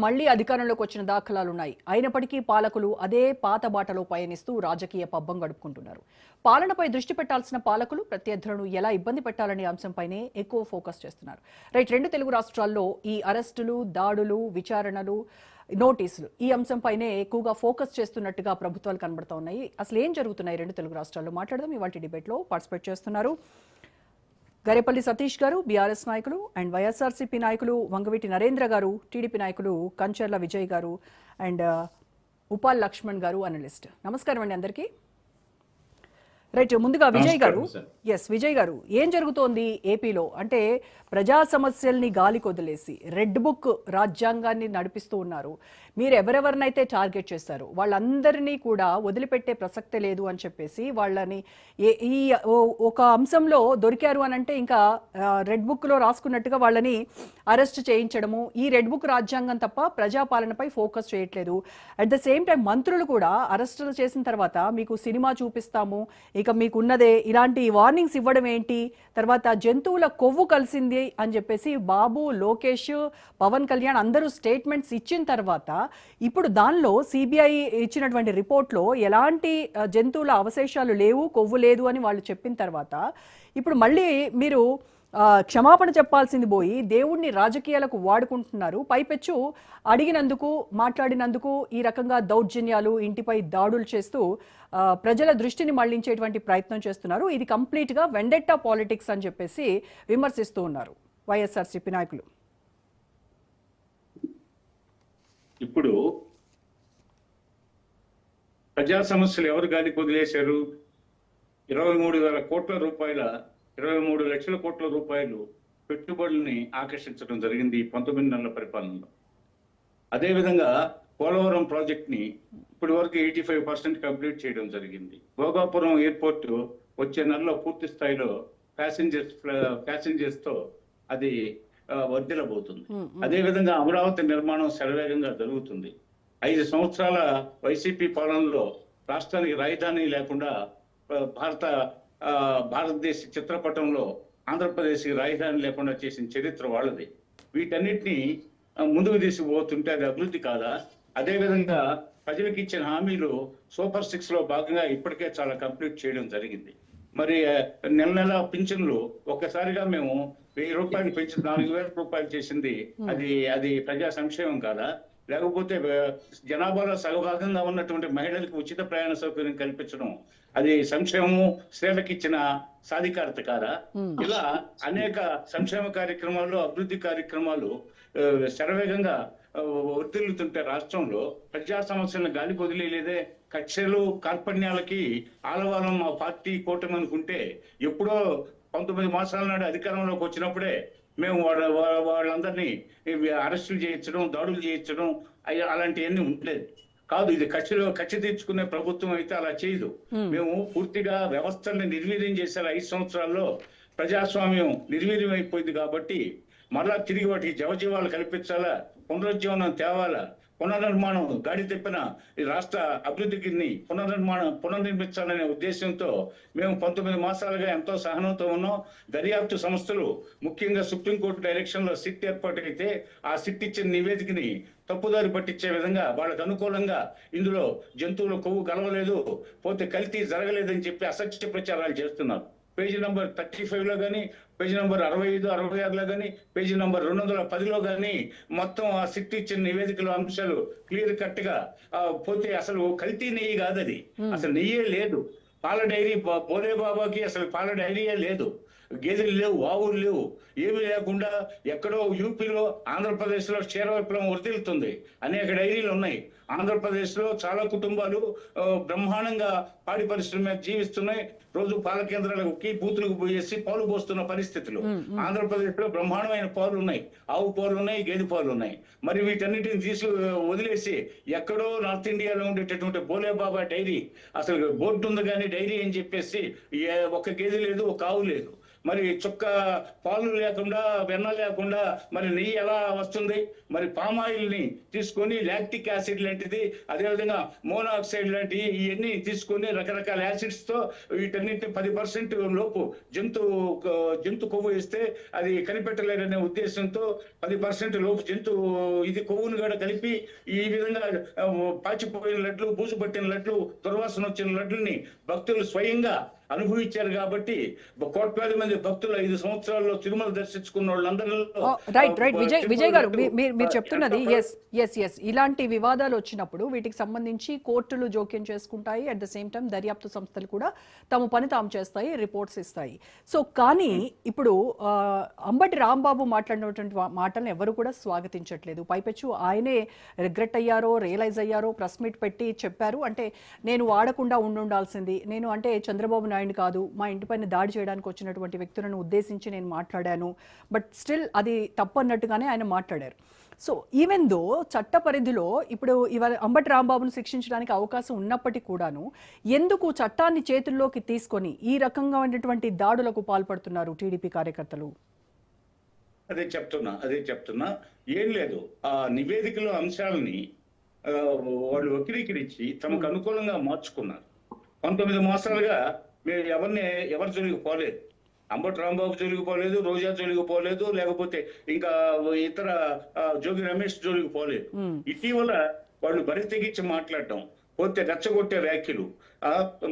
మళ్లీ అధికారంలోకి వచ్చిన దాఖలాలున్నాయి. అయినప్పటికీ పాలకులు అదే పాత బాటలో పయనిస్తూ రాజకీయ పబ్బం గడుపుకుంటున్నారు. పాలనపై దృష్టి పెట్టాల్సిన పాలకులు ప్రత్యర్థులను ఎలా ఇబ్బంది పెట్టాలనే అంశంపైనే ఎక్కువ ఫోకస్ చేస్తున్నారు. రెండు తెలుగు రాష్ట్రాల్లో ఈ అరెస్టులు, దాడులు, విచారణలు, నోటీసులు ఈ అంశంపైనే ఎక్కువగా ఫోకస్ చేస్తున్నట్టుగా ప్రభుత్వాలు కనబడుతూ ఉన్నాయి. అసలు ఏం జరుగుతున్నాయి రెండు తెలుగు రాష్ట్రాల్లో మాట్లాడదాం. ఇవాళ డిబేట్లో పార్టిసిపేట్ చేస్తున్నారు గరేపల్లి సతీష్ గారు, బీఆర్ఎస్ నాయకులు, అండ్ వైఎస్ఆర్సీపీ నాయకులు వంగవీటి నరేంద్ర గారు, టీడీపీ నాయకులు కంచర్ల విజయ్ గారు, అండ్ ఉపాల్ లక్ష్మణ్ గారు, అనలిస్ట్. నమస్కారం అండి అందరికీ. ముందుగా విజయ్ గారు, విజయ్ గారు, ఏం జరుగుతోంది ఏపీలో? అంటే ప్రజా సమస్యల్ని గాలి కొదిలేసి రెడ్ బుక్ రాజ్యాంగాన్ని నడిపిస్తూ ఉన్నారు. మీరు ఎవరెవరినైతే టార్గెట్ చేశారు వాళ్ళందరినీ కూడా వదిలిపెట్టే ప్రసక్తే లేదు అని చెప్పేసి వాళ్ళని ఈ ఒక అంశంలో దొరికారు అని అంటే ఇంకా రెడ్ బుక్ లో రాసుకున్నట్టుగా వాళ్ళని అరెస్ట్ చేయించడము, ఈ రెడ్ బుక్ రాజ్యాంగం తప్ప ప్రజాపాలనపై ఫోకస్ చేయట్లేదు. అట్ ద సేమ్ టైం మంత్రులు కూడా అరెస్టులు చేసిన తర్వాత మీకు సినిమా చూపిస్తాము, ఇక మీకున్నదే ఇలాంటి వార్నింగ్స్ ఇవ్వడం ఏంటి, తర్వాత జంతువుల కొవ్వు కలిసింది అని చెప్పేసి బాబు, లోకేష్, పవన్ కళ్యాణ్ అందరూ స్టేట్మెంట్స్ ఇచ్చిన తర్వాత ఇప్పుడు దానిలో సిబిఐ ఇచ్చినటువంటి రిపోర్ట్లో ఎలాంటి జంతువుల అవశేషాలు లేవు, కొవ్వు లేదు అని వాళ్ళు చెప్పిన తర్వాత ఇప్పుడు మళ్ళీ మీరు క్షమాపణ చెప్పాల్సింది పోయి దేవుణ్ణి రాజకీయాలకు వాడుకుంటున్నారు. పైపెచ్చు అడిగినందుకు, మాట్లాడినందుకు ఈ రకంగా దౌర్జన్యాలు, ఇంటిపై దాడులు చేస్తూ ప్రజల దృష్టిని మళ్లించేటువంటి ప్రయత్నం చేస్తున్నారు. ఇది కంప్లీట్గా వెండెట్టా పాలిటిక్స్ అని చెప్పేసి విమర్శిస్తూ ఉన్నారు వైఎస్ఆర్సీపీ నాయకులు. ఇప్పుడు ప్రజా సమస్యలు ఎవరు గాలికి వదిలేశారు? 23,000 కోట్ల రూపాయల 23 లక్షల కోట్ల రూపాయలు పెట్టుబడుల్ని ఆకర్షించడం జరిగింది 19 నెలల పరిపాలనలో. అదేవిధంగా పోలవరం ప్రాజెక్ట్ ని ఇప్పటి వరకు 85% కంప్లీట్ చేయడం జరిగింది. భోగాపురం ఎయిర్పోర్ట్ వచ్చే నెలలో పూర్తి స్థాయిలో ప్యాసింజర్స్ తో అది వర్ధిల్లబోతుంది. అదేవిధంగా అమరావతి నిర్మాణం శరవేగంగా జరుగుతుంది. 5 సంవత్సరాల వైసీపీ పాలనలో రాష్ట్రానికి రాజధాని లేకుండా భారతదేశ చిత్రపటంలో ఆంధ్రప్రదేశ్కి రాజధాని లేకుండా చేసిన చరిత్ర వాళ్ళది. వీటన్నిటిని ముందుకు తీసుకుపోతుంటే అది అభివృద్ధి కాదా? అదేవిధంగా ప్రజలకు ఇచ్చిన హామీలు సూపర్ 6 లో భాగంగా ఇప్పటికే చాలా కంప్లీట్ చేయడం జరిగింది. మరి నెల నెల పింఛన్లు ఒక్కసారిగా మేము 1000 రూపాయలు పెంచి 4,000 రూపాయలు చేసింది అది ప్రజా సంక్షేమం కాదా? లేకపోతే జనాభాలో సగభాగంగా ఉన్నటువంటి మహిళలకు ఉచిత ప్రయాణ సౌకర్యం కల్పించడం అది సంక్షేమము, స్త్రీలకు ఇచ్చిన సాధికారత కాదా? ఇలా అనేక సంక్షేమ కార్యక్రమాలు, అభివృద్ధి కార్యక్రమాలు శరవేగంగా వర్ధిల్లుతుంటే రాష్ట్రంలో ప్రజా సమస్యలను గాలి వదిలేదే. కక్షలు, కార్పణ్యాలకి ఆలవాలం మా పార్టీ కూటమి అనుకుంటే ఎప్పుడో 19 మాసాల నాడు అధికారంలోకి వచ్చినప్పుడే మేము వాళ్ళందరినీ అరెస్టులు చేయించడం, దాడులు చేయించడం అలాంటివన్నీ ఉండలేదు కాదు. ఇది కక్ష తీర్చుకునే ప్రభుత్వం అయితే అలా చేయదు. మేము పూర్తిగా వ్యవస్థల్ని నిర్వీర్యం చేశారు. 5 సంవత్సరాల్లో ప్రజాస్వామ్యం నిర్వీర్యం అయిపోయింది కాబట్టి మరలా తిరిగి వాటికి జవజీవాలు కల్పించాలా, పునరుజ్జీవనం తేవాలా, పునర్నిర్మాణం గాడి తెప్పిన ఈ రాష్ట్ర అభివృద్ధికి పునర్నిర్మించాలనే ఉద్దేశంతో మేము 19 మాసాలుగా ఎంతో సహనంతో ఉన్నాం. దర్యాప్తు సంస్థలు, ముఖ్యంగా సుప్రీంకోర్టు డైరెక్షన్ లో సిట్ ఏర్పాటైతే ఆ సిట్ ఇచ్చిన నివేదికని తప్పుదారి పట్టించే విధంగా వాళ్ళకు అనుకూలంగా ఇందులో జంతువుల కొవ్వు కలవలేదు, పోతే కల్తీ జరగలేదని చెప్పి అసత్య ప్రచారాలు చేస్తున్నారు. పేజీ నంబర్ 35లో కానీ, పేజీ నంబర్ 65, 66లో కానీ, పేజీ నంబర్ 210లో కానీ మొత్తం ఆ సిట్ ఇచ్చిన నివేదికలు అంశాలు క్లియర్ కట్ గా పోతే అసలు కల్తీ నెయ్యి కాదు, అది అసలు నెయ్యే లేదు. పాల డైరీ బోలే బాబాకి అసలు పాల డైరీయే లేదు, గేదెలు లేవు, ఆవులు లేవు, ఏమి లేకుండా ఎక్కడో యూపీలో, ఆంధ్రప్రదేశ్ లో క్షీర విప్లవం వర్ధిల్లుతుంది. అనేక డైరీలు ఉన్నాయి. ఆంధ్రప్రదేశ్ లో చాలా కుటుంబాలు బ్రహ్మాండంగా పాడి పరిశ్రమ మీద జీవిస్తున్నాయి. రోజు పాల కేంద్రాలకు బూతులకు పోయేసి పాలు పోస్తున్న పరిస్థితులు. ఆంధ్రప్రదేశ్ లో బ్రహ్మాండమైన పాలు ఉన్నాయి, ఆవు పాలు ఉన్నాయి, గేదె పాలు ఉన్నాయి. మరి వీటన్నిటిని వదిలేసి ఎక్కడో నార్త్ ఇండియాలో ఉండేటటువంటి బోలే బాబా డైరీ, అసలు బోర్డు ఉంది కానీ డైరీ అని చెప్పేసి ఒక గేదె లేదు, ఒక ఆవు లేదు. మరి చుక్క పాలు లేకుండా వెన్న లేకుండా మరి నెయ్యి ఎలా వస్తుంది? మరి పామ్ ఆయిల్ ని తీసుకొని లాక్టిక్ యాసిడ్ లాంటిది, అదేవిధంగా మోనాక్సైడ్ లాంటి ఇవన్నీ తీసుకొని రకరకాల యాసిడ్స్ తో వీటన్నిటిని 10% లోపు జంతు కొవ్వు ఇస్తే అది కనిపెట్టలేరనే ఉద్దేశంతో 10% లోపు జంతు ఇది కొవ్వును కూడా కలిపి ఈ విధంగా పాచిపోయిన లడ్లు, బూజు పట్టిన లడ్లు, దుర్వాసన వచ్చిన లడ్లని భక్తులు స్వయంగా అనుభవించారు. కాబట్టి కోట్లాది మంది భక్తులు 5 సంవత్సరాల్లో తిరుమల దర్శించుకున్న వాళ్ళందరిలో రైట్ విజయ్ గారు, మీరు చెప్తున్నది ఎస్ ఇలాంటి వివాదాలు వచ్చినప్పుడు వీటికి సంబంధించి కోర్టులు జోక్యం చేసుకుంటాయి. అట్ ద సేమ్ టైం దర్యాప్తు సంస్థలు కూడా తమ పని తాము చేస్తాయి, రిపోర్ట్స్ ఇస్తాయి. సో కానీ ఇప్పుడు అంబటి రాంబాబు మాట్లాడినటువంటి మాటలను ఎవరు కూడా స్వాగతించట్లేదు. పైపెచ్చు ఆయనే రిగ్రెట్ అయ్యారో, రియలైజ్ అయ్యారో, ప్రెస్ మీట్ పెట్టి చెప్పారు. అంటే నేను వాడకుండా ఉండాల్సింది, నేను అంటే చంద్రబాబు నాయుడు కాదు, మా ఇంటిపైన దాడి చేయడానికి వచ్చినటువంటి వ్యక్తులను ఉద్దేశించి నేను మాట్లాడాను, బట్ స్టిల్ అది తప్పన్నట్టుగానే ఆయన మాట్లాడారు. సో ఈవెన్ దో చట్ట పరిధిలో ఇప్పుడు ఇవాళ అంబటి రాంబాబును శిక్షించడానికి అవకాశం ఉన్నప్పటికీ కూడాను ఎందుకు చట్టాన్ని చేతుల్లోకి తీసుకొని ఈ రకంగా ఉన్నటువంటి దాడులకు పాల్పడుతున్నారు టీడీపీ కార్యకర్తలు? అదే చెప్తున్నా ఏం లేదు, ఆ నివేదికలో అంశాలని వాళ్ళు వక్రీకరించి తమకు అనుకూలంగా మార్చుకున్నారు. 19 మాసాలుగా మేము ఎవరి జోలికి పోలేదు. అంబటి రాంబాబు జోలికి పోలేదు, రోజా జోలికి పోలేదు, లేకపోతే ఇంకా ఇతర జోగి రమేష్ జోలికి పోలేదు. ఇటీవల వాళ్ళు బరి తెగించి మాట్లాడటం, పోతే రెచ్చగొట్టే వ్యాఖ్యలు,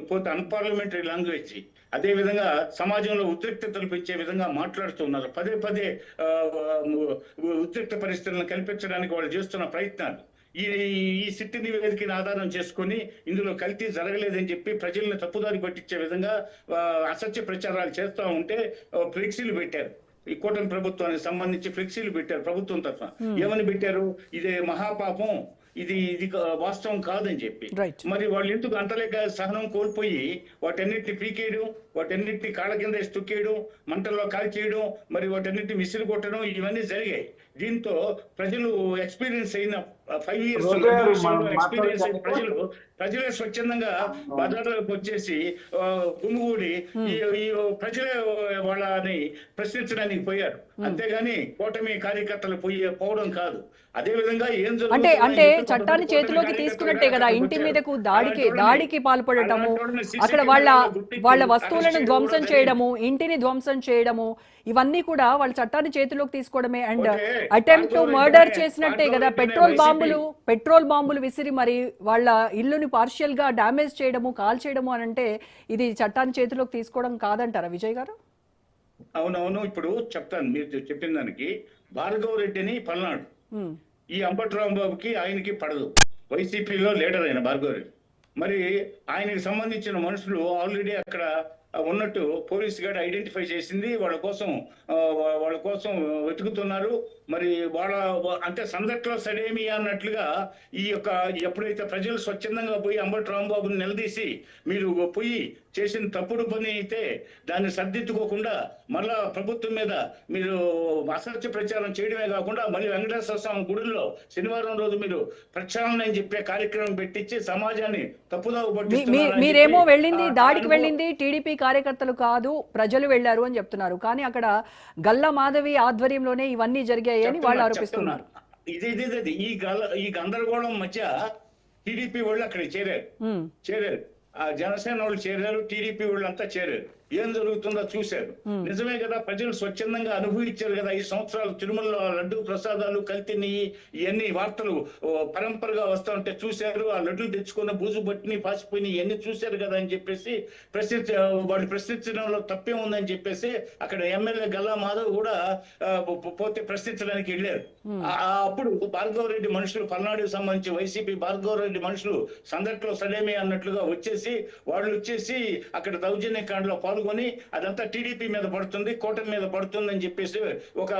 పోతే అన్పార్లమెంటరీ లాంగ్వేజ్, అదే విధంగా సమాజంలో ఉద్రిక్తతలు పెంచే విధంగా మాట్లాడుతున్నారు. పదే ఉద్రిక్త పరిస్థితులను కల్పించడానికి వాళ్ళు చేస్తున్న ప్రయత్నాలు ఈ సిట్టి నివేదికని ఆధారం చేసుకుని ఇందులో కల్తీ జరగలేదని చెప్పి ప్రజల్ని తప్పుదారి పట్టించే విధంగా అసత్య ప్రచారాలు చేస్తూ ఉంటే ఫ్లెక్సీలు పెట్టారు. ఈ కూటమి ప్రభుత్వానికి సంబంధించి ఫ్లెక్సీలు పెట్టారు ప్రభుత్వం తరఫున. ఏమని పెట్టారు? ఇదే మహాపాపం, ఇది వాస్తవం కాదని చెప్పి. మరి వాళ్ళు ఎందుకు అంతలేక సహనం కోల్పోయి వాటన్నిటిని పీకేయడం, వాటన్నిటిని కాళ్ళ కింద తొక్కేయడం, మంటల్లో కాల్చేయడం, మరి వాటన్నిటిని విసిరి కొట్టడం, ఇవన్నీ జరిగాయి. దీంతో ప్రజలు ఎక్స్పీరియన్స్ అయిన 5 years ఎక్స్పీరియన్స్ అయిన ప్రజలే స్వచ్ఛందంగా బజార్లకు వచ్చేసి గుమిగూడి ఈ ప్రజలే వాళ్ళని ప్రశ్నించడానికి పోయారు. అంతేగాని కూటమి కార్యకర్తలు పోవడం కాదు. అదే విధంగా ఏం అంటే చట్టాన్ని చేతిలోకి తీసుకున్నట్టే కదా ఇంటి మీదకు దాడికి పాల్పడటము, అక్కడ వాళ్ళ వస్తువులను ధ్వంసం చేయడము, ఇంటిని ధ్వంసం చేయడము, ఇవన్నీ కూడా వాళ్ళ చట్టాన్ని చేతిలోకి తీసుకోవడమే. అండ్ అటెంప్ట్ టు మర్డర్ చేసినట్టే కదా. పెట్రోల్ బాంబులు విసిరి మరి వాళ్ళ ఇల్లుని పార్షియల్ గా డ్యామేజ్ చేయడము, కాల్ చేయడము అని అంటే ఇది చట్టాన్ని చేతిలోకి తీసుకోవడం కాదంటారా విజయ్ గారు? అవునవును, ఇప్పుడు చెప్తాను. మీరు చెప్పిన దానికి భార్గవ రెడ్డిని పల్నాడు, ఈ అంబటి రాంబాబుకి ఆయనకి పడదు. వైసీపీలో లీడర్ అయిన భార్గవ రెడ్డి, మరి ఆయనకి సంబంధించిన మనుషులు ఆల్రెడీ అక్కడ ఉన్నట్టు పోలీస్ గార్డ్ ఐడెంటిఫై చేసింది. వాళ్ళ కోసం వెతుకుతున్నారు. మరి అంటే సందట్లో సడేమి అన్నట్లుగా ఎప్పుడైతే ప్రజలు స్వచ్ఛందంగా పోయి అంబటి రాంబాబుని నిలదీసి మీరు పోయి చేసిన తప్పుడు పని అయితే దాన్ని సర్దిద్దుకోకుండా మళ్ళా ప్రభుత్వం మీద మీరు అసత్య ప్రచారం చేయడమే కాకుండా మళ్ళీ వెంకటేశ్వర స్వామి గుడిలో శనివారం రోజు మీరు ప్రక్షాళన అని చెప్పే కార్యక్రమం పెట్టించి సమాజాన్ని తప్పుదావ పట్టిస్తున్నారు. మీరేమో దాడికి వెళ్ళింది టీడీపీ కార్యకర్తలు కాదు, ప్రజలు వెళ్లారు అని చెప్తున్నారు. కానీ అక్కడ గల్లా మాధవి ఆధ్వర్యంలోనే ఇవన్నీ జరిగాయి అని వాళ్ళు ఆరోపిస్తున్నారు. ఈ గందరగోళం మధ్య టీడీపీ వాళ్ళు అక్కడ చేరారు, జనసేన వాళ్ళు చేరారు, టీడీపీ వాళ్ళు అంతా చేరారు. ఏం జరుగుతుందో చూశారు. నిజమే కదా, ప్రజలు స్వచ్ఛందంగా అనుభవించారు కదా 5 సంవత్సరాలు. తిరుమలలో లడ్డు ప్రసాదాలు, కల్తీ నెయ్యి, ఇవన్నీ వార్తలు పరంపరగా వస్తా ఉంటే చూశారు. ఆ లడ్డులు తెచ్చుకున్న బూజు పట్టిని పాసిపోయిన ఇవన్నీ చూశారు కదా అని చెప్పేసి వాళ్ళు ప్రశ్నించడంలో తప్పే ఉందని చెప్పేసి అక్కడ ఎమ్మెల్యే గల్లా మాధవ్ కూడా పోతే ప్రశ్నించడానికి వెళ్ళారు. అప్పుడు భార్గవ రెడ్డి మనుషులు, పల్నాడుకు సంబంధించి వైసీపీ భార్గవ రెడ్డి మనుషులు సందట్లో సడేమే అన్నట్లుగా వాళ్ళు వచ్చేసి అక్కడ దౌర్జన్య కాండలో పాల్గొని అదంతా టీడీపీ మీద పడుతుంది, కూటమి మీద పడుతుంది అని చెప్పేసి ఒక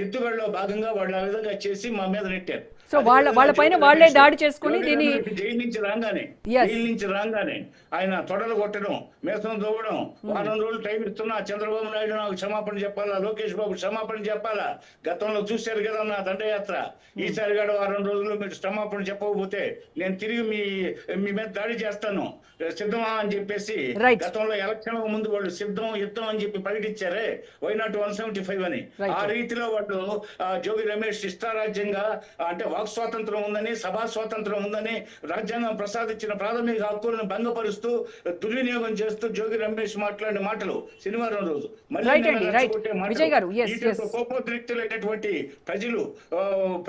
ఎత్తుగడలో భాగంగా వాళ్ళు ఆ విధంగా చేసి మా మీద నెట్టారు. సో వాళ్ళ పైన వాళ్ళే దాడి చేసుకొని దీన్ని జైలు నుంచి రాగానే Yes. జైలు నుంచి రాగానే ఆయన తొడలు కొట్టడం, మేసం దవ్వడం, వారం రోజులు టైం ఇస్తున్నా, చంద్రబాబు నాయుడు నాకు క్షమాపణ చెప్పాలా, లోకేష్ బాబు క్షమాపణ చెప్పాలా, గతంలో చూశారు కదా నా దండయాత్ర, ఈసారి కూడా వారం రోజుల్లో మీరు క్షమాపణ చెప్పకపోతే నేను తిరిగి మీ మీద దాడి చేస్తాను, సిద్ధమా అని చెప్పేసి Right. గతంలో ఎలక్షన్ ముందు వాళ్ళు సిద్ధం యుద్ధం అని చెప్పి ప్రకటించారే, వైనాట్ 175 అని. Right. ఆ రీతిలో వాళ్ళు జోగి రమేష్ ఇష్టారాజ్యంగా అంటే వాక్ స్వాతంత్రం ఉందని, సభా స్వాతంత్రం ఉందని, రాజ్యాంగం ప్రసాదించిన ప్రాథమిక హక్కులను భంగపరుస్తూ దుర్వినియోగం చేస్తూ జోగి రమేష్ మాట్లాడిన మాటలు శనివారం రోజు Right అండి, right. విజయ్ గారు, yes, yes. కోపోద్రిక్తులైనటువంటి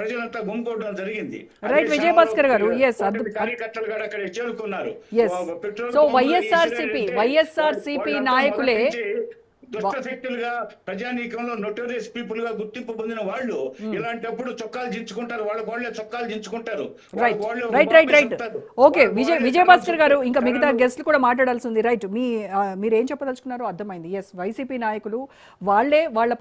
ప్రజలంతా గుమ్ముకోవడం జరిగింది. Right, అదే విజయ్ భాస్కర్ గారు, yes, కోటి కార్యకర్తలు కూడా అక్కడ చేరుకున్నారు. Yes. పెట్రోల్ So, పంపులు YSRCP వాళ్ళంతా నాయకులే మొదటి నుంచి దుష్ట శక్తులుగా ప్రజానీకంలో నోటోరియస్ పీపుల్ గా గుర్తింపు పొందిన వాళ్ళు ఇలాంటప్పుడు చొక్కాలు దించుకుంటారు, వాళ్ళే చొక్కాలు దించుకుంటారు. రైట్ ఓకే విజయ్ భాస్కర్ గారు, ఇంకా మిగతా గెస్ట్లు కూడా మాట్లాడాల్సి ఉంది. రైట్, మీరు ఏం చెప్పదలుచుకున్నారో అర్థమైంది. ఎస్, వైసీపీ నాయకులు వాళ్ళ